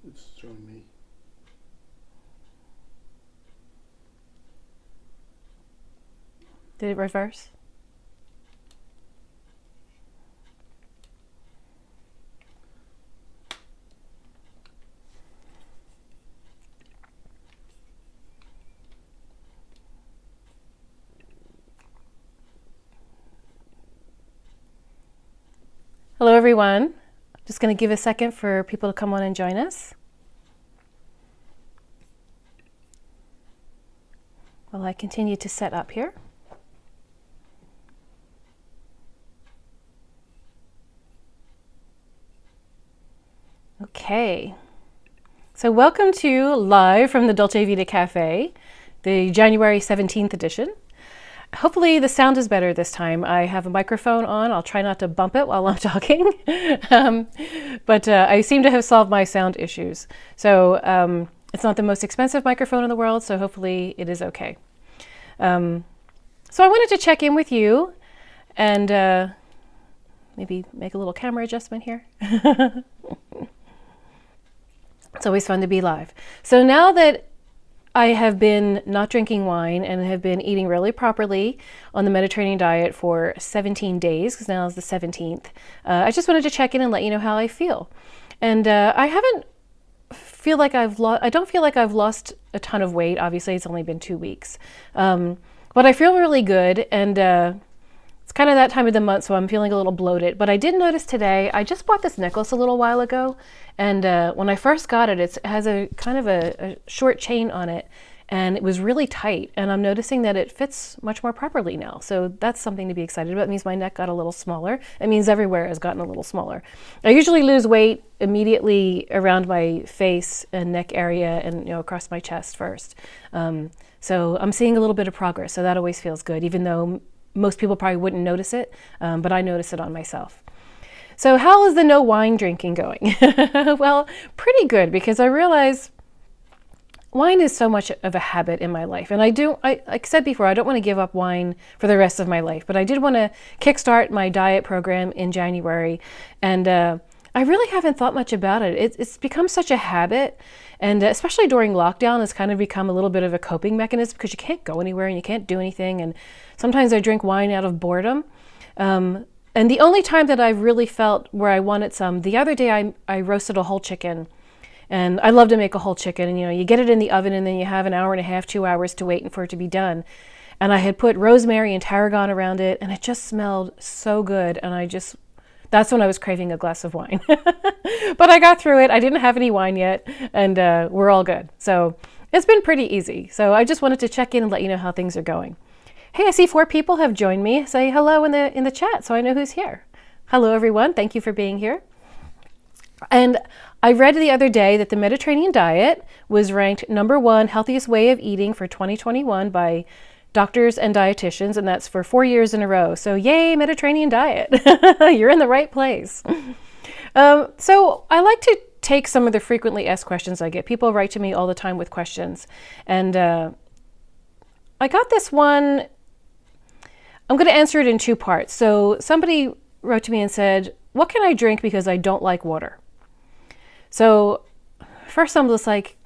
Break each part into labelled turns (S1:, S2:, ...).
S1: It's showing me.
S2: Did it reverse? Hello, everyone. Just going to give a second for people to come on and join us. While I continue to set up here. Okay. So welcome to Live from the Dolce Vita Cafe, the January 17th edition. Hopefully the sound is better this time. I have a microphone on. I'll try not to bump it while I'm talking. But I seem to have solved my sound issues. So it's not the most expensive microphone in the world, so hopefully it is okay. So I wanted to check in with you and maybe make a little camera adjustment here. It's always fun to be live. So now that I have been not drinking wine and have been eating really properly on the Mediterranean diet for 17 days, because now is the 17th. I just wanted to check in and let you know how I feel. And I don't feel like I've lost a ton of weight. Obviously, it's only been 2 weeks. But I feel really good, and it's kind of that time of the month, so I'm feeling a little bloated. But I did notice today, I just bought this necklace a little while ago, and when I first got it, it has a kind of a short chain on it, and it was really tight, and I'm noticing that it fits much more properly now. So that's something to be excited about. It means my neck got a little smaller. It means everywhere has gotten a little smaller. I usually lose weight immediately around my face and neck area and across my chest first. So I'm seeing a little bit of progress, so that always feels good, even though most people probably wouldn't notice it, but I notice it on myself. So how is the no wine drinking going? Well, pretty good, because I realize wine is so much of a habit in my life. And like I said before, I don't want to give up wine for the rest of my life, but I did want to kickstart my diet program in January. And I really haven't thought much about it. It's become such a habit. And especially during lockdown, it's kind of become a little bit of a coping mechanism because you can't go anywhere and you can't do anything. And sometimes I drink wine out of boredom. And the only time that I've really felt where I wanted some, the other day I roasted a whole chicken. And I love to make a whole chicken. And you get it in the oven and then you have an hour and a half, 2 hours to wait for it to be done. And I had put rosemary and tarragon around it, and it just smelled so good. And that's when I was craving a glass of wine. But I got through it. I didn't have any wine yet, and we're all good. So it's been pretty easy. So I just wanted to check in and let you know how things are going. Hey, I see 4 people have joined me. Say hello in the chat so I know who's here. Hello, everyone. Thank you for being here. And I read the other day that the Mediterranean diet was ranked #1 healthiest way of eating for 2021 by doctors and dietitians, and that's for 4 years in a row. So yay, Mediterranean diet. You're in the right place. So I like to take some of the frequently asked questions I get. People write to me all the time with questions. And I got this one. I'm going to answer it in 2 parts. So somebody wrote to me and said, what can I drink because I don't like water? So first I'm just like,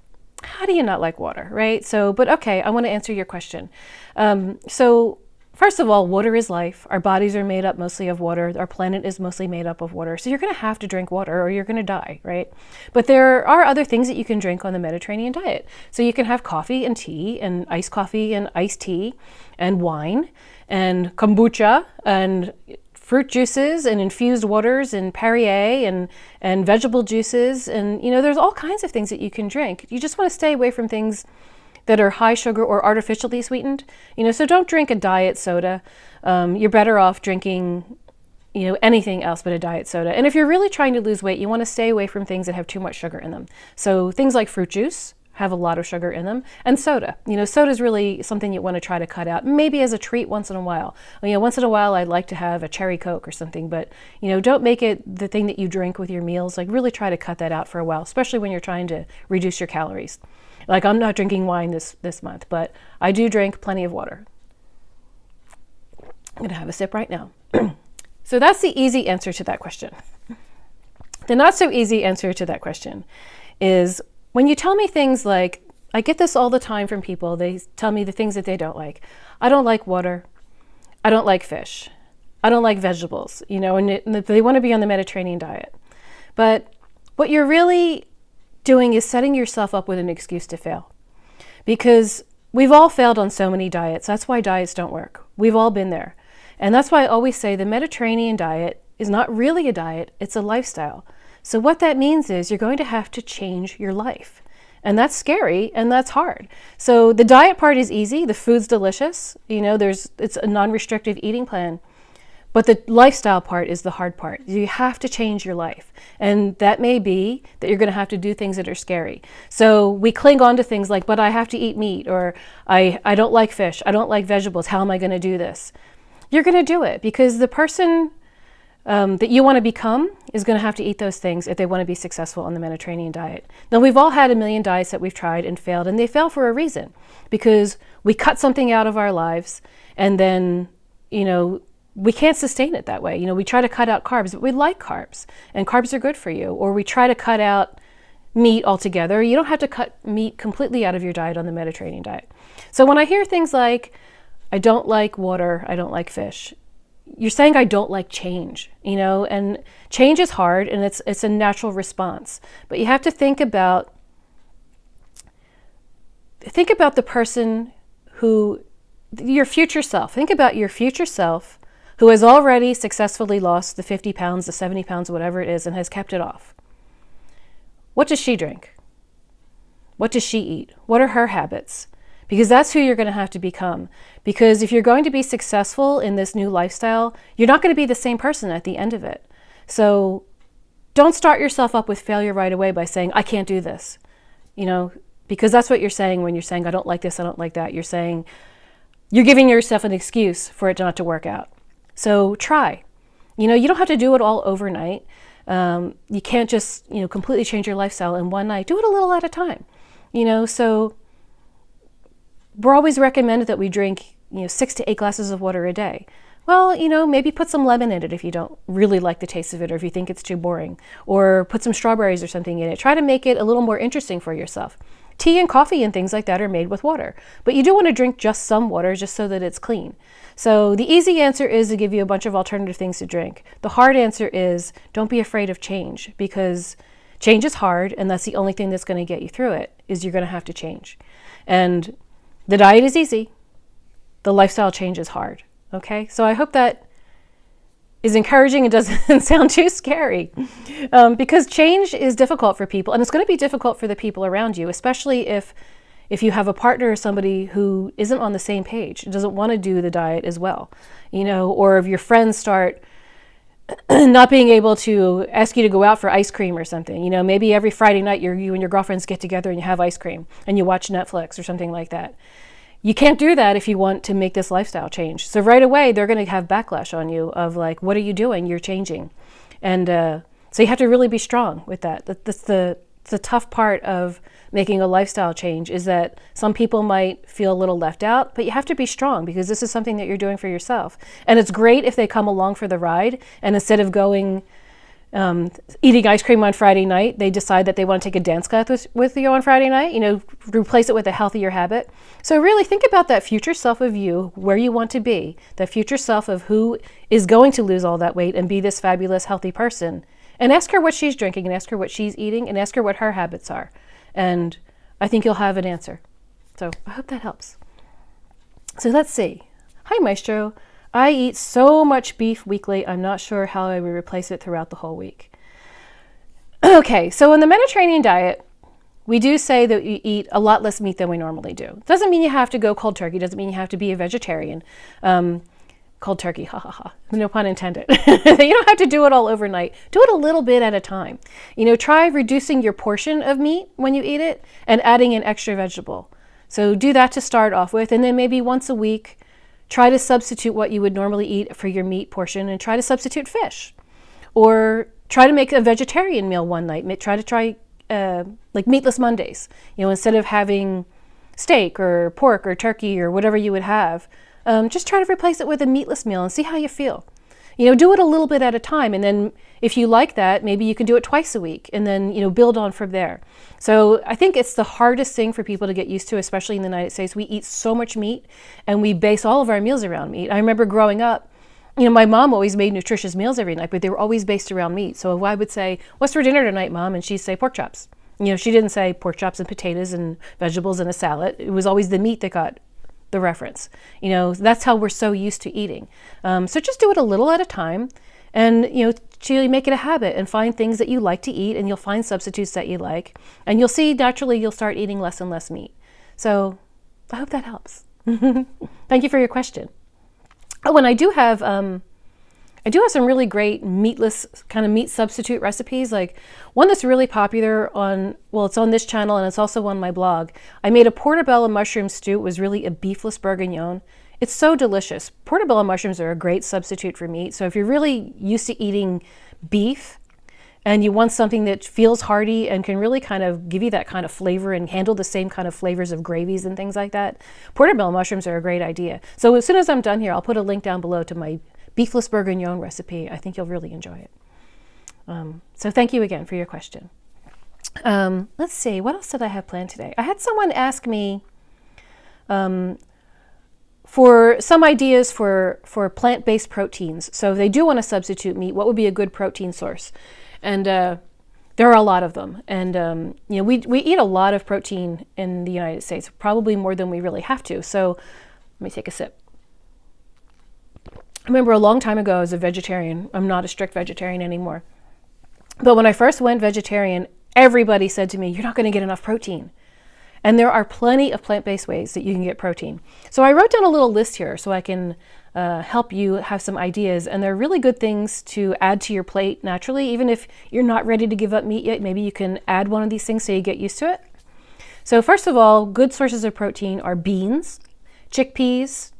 S2: how do you not like water, right? But okay, I want to answer your question. So first of all, water is life. Our bodies are made up mostly of water. Our planet is mostly made up of water. So you're going to have to drink water or you're going to die, right? But there are other things that you can drink on the Mediterranean diet. So you can have coffee and tea and iced tea and wine and kombucha and fruit juices and infused waters and Perrier and vegetable juices. And, there's all kinds of things that you can drink. You just want to stay away from things that are high sugar or artificially sweetened. So don't drink a diet soda. You're better off drinking, anything else but a diet soda. And if you're really trying to lose weight, you want to stay away from things that have too much sugar in them. So things like fruit juice have a lot of sugar in them, and soda. Soda is really something you want to try to cut out, maybe as a treat once in a while. Once in a while I'd like to have a cherry Coke or something, but don't make it the thing that you drink with your meals. Like really try to cut that out for a while, especially when you're trying to reduce your calories. Like I'm not drinking wine this month, but I do drink plenty of water. I'm gonna have a sip right now. So that's the easy answer to that question. The not so easy answer to that question is when you tell me things like, I get this all the time from people. They tell me the things that they don't like. I don't like water. I don't like fish. I don't like vegetables, and they want to be on the Mediterranean diet. But what you're really doing is setting yourself up with an excuse to fail. Because we've all failed on so many diets. That's why diets don't work. We've all been there. And that's why I always say the Mediterranean diet is not really a diet, it's a lifestyle. So what that means is you're going to have to change your life. And that's scary and that's hard. So the diet part is easy, the food's delicious, it's a non-restrictive eating plan. But the lifestyle part is the hard part. You have to change your life. And that may be that you're going to have to do things that are scary. So we cling on to things like, but I have to eat meat, or I don't like fish, I don't like vegetables, how am I going to do this? You're going to do it because the person that you want to become is going to have to eat those things if they want to be successful on the Mediterranean diet. Now, we've all had a million diets that we've tried and failed, and they fail for a reason, because we cut something out of our lives and then, we can't sustain it that way. We try to cut out carbs, but we like carbs, and carbs are good for you. Or we try to cut out meat altogether. You don't have to cut meat completely out of your diet on the Mediterranean diet. So when I hear things like, I don't like water, I don't like fish, you're saying I don't like change, and change is hard and it's a natural response. But you have to think about the person your future self. Think about your future self who has already successfully lost the 50 pounds, the 70 pounds, whatever it is, and has kept it off. What does she drink? What does she eat? What are her habits? Because that's who you're going to have to become. Because if you're going to be successful in this new lifestyle, you're not going to be the same person at the end of it. So don't start yourself up with failure right away by saying, I can't do this. Because that's what you're saying when you're saying, I don't like this, I don't like that. You're giving yourself an excuse for it not to work out. So try. You don't have to do it all overnight. You can't just, completely change your lifestyle in one night. Do it a little at a time. So we're always recommended that we drink, 6 to 8 glasses of water a day. Well, maybe put some lemon in it if you don't really like the taste of it, or if you think it's too boring, or put some strawberries or something in it. Try to make it a little more interesting for yourself. Tea and coffee and things like that are made with water, but you do want to drink just some water just so that it's clean. So the easy answer is to give you a bunch of alternative things to drink. The hard answer is don't be afraid of change, because change is hard, and that's the only thing that's going to get you through it, is you're going to have to change. And the diet is easy. The lifestyle change is hard. Okay? So I hope that is encouraging and doesn't sound too scary, because change is difficult for people, and it's going to be difficult for the people around you, especially if you have a partner or somebody who isn't on the same page, doesn't want to do the diet as well, or if your friends start not being able to ask you to go out for ice cream or something. Maybe every Friday night you and your girlfriends get together and you have ice cream and you watch Netflix or something like that. You can't do that if you want to make this lifestyle change. So right away, they're going to have backlash on you of like, what are you doing? You're changing. And so you have to really be strong with that. That's the tough part of making a lifestyle change, is that some people might feel a little left out, but you have to be strong because this is something that you're doing for yourself. And it's great if they come along for the ride, and instead of going eating ice cream on Friday night, they decide that they want to take a dance class with you on Friday night, replace it with a healthier habit. So really think about that future self of you, where you want to be, that future self of who is going to lose all that weight and be this fabulous, healthy person. And ask her what she's drinking, and ask her what she's eating, and ask her what her habits are. And I think you'll have an answer. So I hope that helps. So let's see. Hi, Maestro. I eat so much beef weekly, I'm not sure how I would replace it throughout the whole week. Okay, so in the Mediterranean diet, we do say that you eat a lot less meat than we normally do. Doesn't mean you have to go cold turkey, doesn't mean you have to be a vegetarian. Cold turkey, ha ha ha, no pun intended. You don't have to do it all overnight. Do it a little bit at a time. Try reducing your portion of meat when you eat it and adding an extra vegetable. So do that to start off with, and then maybe once a week, try to substitute what you would normally eat for your meat portion, and try to substitute fish. Or try to make a vegetarian meal one night. Try like meatless Mondays. Instead of having steak or pork or turkey or whatever you would have, just try to replace it with a meatless meal and see how you feel. do it a little bit at a time. And then if you like that, maybe you can do it twice a week and then, build on from there. So I think it's the hardest thing for people to get used to, especially in the United States. We eat so much meat and we base all of our meals around meat. I remember growing up, my mom always made nutritious meals every night, but they were always based around meat. So if I would say, "What's for dinner tonight, Mom?" and she'd say pork chops. She didn't say pork chops and potatoes and vegetables and a salad. It was always the meat that got the reference. That's how we're so used to eating. So just do it a little at a time and, to make it a habit and find things that you like to eat, and you'll find substitutes that you like, and you'll see naturally you'll start eating less and less meat. So I hope that helps. Thank you for your question. Oh, and I do have some really great meatless kind of meat substitute recipes. Like one that's really popular it's on this channel and it's also on my blog. I made a portobello mushroom stew. It was really a beefless bourguignon. It's so delicious. Portobello mushrooms are a great substitute for meat. So if you're really used to eating beef and you want something that feels hearty and can really kind of give you that kind of flavor and handle the same kind of flavors of gravies and things like that, portobello mushrooms are a great idea. So as soon as I'm done here, I'll put a link down below to my beefless bourguignon recipe. I think you'll really enjoy it. So thank you again for your question. Let's see, what else did I have planned today? I had someone ask me for some ideas for plant-based proteins. So if they do want to substitute meat, what would be a good protein source? And there are a lot of them. And we eat a lot of protein in the United States, probably more than we really have to. So let me take a sip. I remember a long time ago I was a vegetarian. I'm not a strict vegetarian anymore. But when I first went vegetarian, everybody said to me, "You're not going to get enough protein." And there are plenty of plant-based ways that you can get protein. So I wrote down a little list here so I can help you have some ideas. And they're really good things to add to your plate naturally. Even if you're not ready to give up meat yet, maybe you can add one of these things so you get used to it. So first of all, good sources of protein are beans, chickpeas,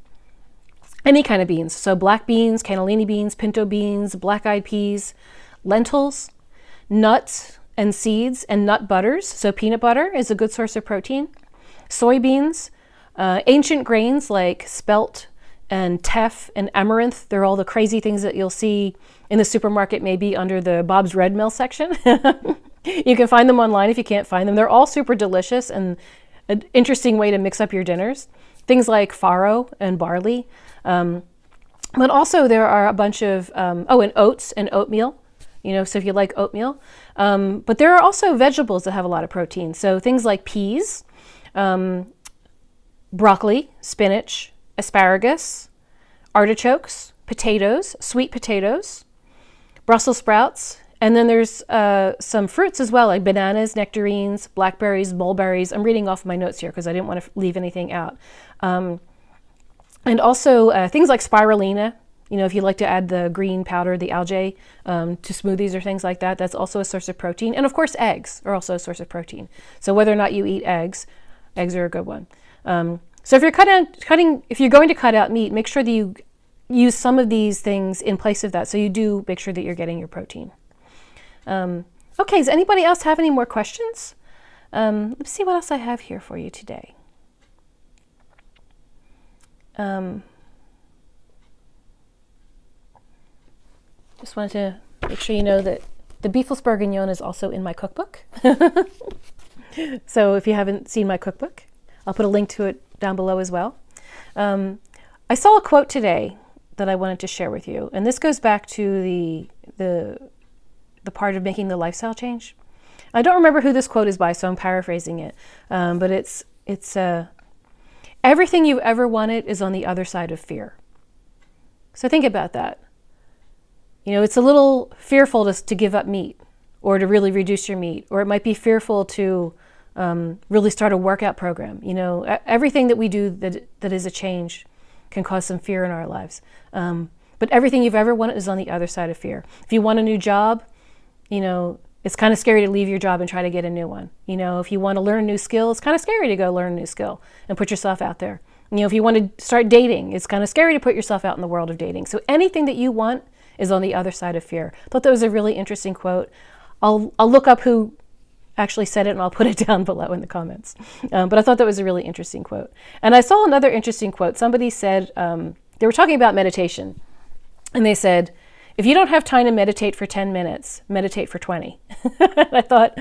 S2: any kind of beans. So black beans, cannellini beans, pinto beans, black-eyed peas, lentils, nuts and seeds, and nut butters. So peanut butter is a good source of protein. Soybeans, ancient grains like spelt and teff and amaranth. They're all the crazy things that you'll see in the supermarket, maybe under the Bob's Red Mill section. You can find them online if you can't find them. They're all super delicious and an interesting way to mix up your dinners. Things like farro and barley. But also there are a bunch of, and oats and oatmeal, so if you like oatmeal. But there are also vegetables that have a lot of protein. So things like peas, broccoli, spinach, asparagus, artichokes, potatoes, sweet potatoes, Brussels sprouts, and then there's some fruits as well, like bananas, nectarines, blackberries, mulberries. I'm reading off my notes here because I didn't want to leave anything out. And also things like spirulina, if you like to add the green powder, the algae, to smoothies or things like that, that's also a source of protein. And of course, eggs are also a source of protein. So whether or not you eat eggs are a good one. So if you're going to cut out meat, make sure that you use some of these things in place of that. So you do make sure that you're getting your protein. Okay, does anybody else have any more questions? Let's see what else I have here for you today. Just wanted to make sure you know that the beefless bourguignon is also in my cookbook. So if you haven't seen my cookbook, I'll put a link to it down below as well. I saw a quote today that I wanted to share with you, and this goes back to the part of making the lifestyle change. I don't remember who this quote is by, so I'm paraphrasing it. But it's everything you've ever wanted is on the other side of fear. So think about that. It's a little fearful to give up meat or to really reduce your meat, or it might be fearful to really start a workout program. Everything that we do that is a change can cause some fear in our lives. But everything you've ever wanted is on the other side of fear. If you want a new job, it's kind of scary to leave your job and try to get a new one. If you want to learn a new skill, it's kind of scary to go learn a new skill and put yourself out there. If you want to start dating, it's kind of scary to put yourself out in the world of dating. So anything that you want is on the other side of fear. I thought that was a really interesting quote. I'll look up who actually said it and I'll put it down below in the comments. But I thought that was a really interesting quote. And I saw another interesting quote. Somebody said, they were talking about meditation, and they said, if you don't have time to meditate for 10 minutes, meditate for 20. I thought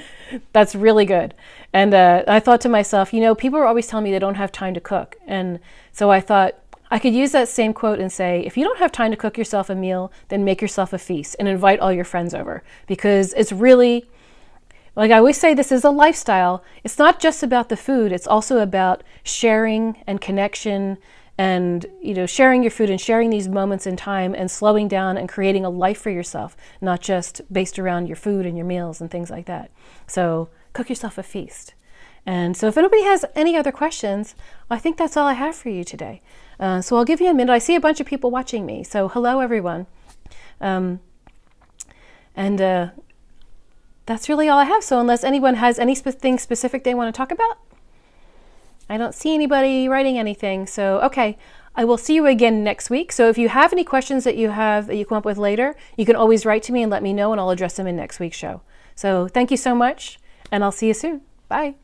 S2: that's really good. And I thought to myself, people are always telling me they don't have time to cook. And so I thought I could use that same quote and say, if you don't have time to cook yourself a meal, then make yourself a feast and invite all your friends over, because it's really, like I always say, this is a lifestyle. It's not just about the food. It's also about sharing and connection and, sharing your food and sharing these moments in time and slowing down and creating a life for yourself, not just based around your food and your meals and things like that. So cook yourself a feast. And so if anybody has any other questions, I think that's all I have for you today. So I'll give you a minute. I see a bunch of people watching me. So hello, everyone. That's really all I have. So unless anyone has anything specific they want to talk about, I don't see anybody writing anything. So, okay, I will see you again next week. So if you have any questions that you come up with later, you can always write to me and let me know, and I'll address them in next week's show. So thank you so much, and I'll see you soon. Bye.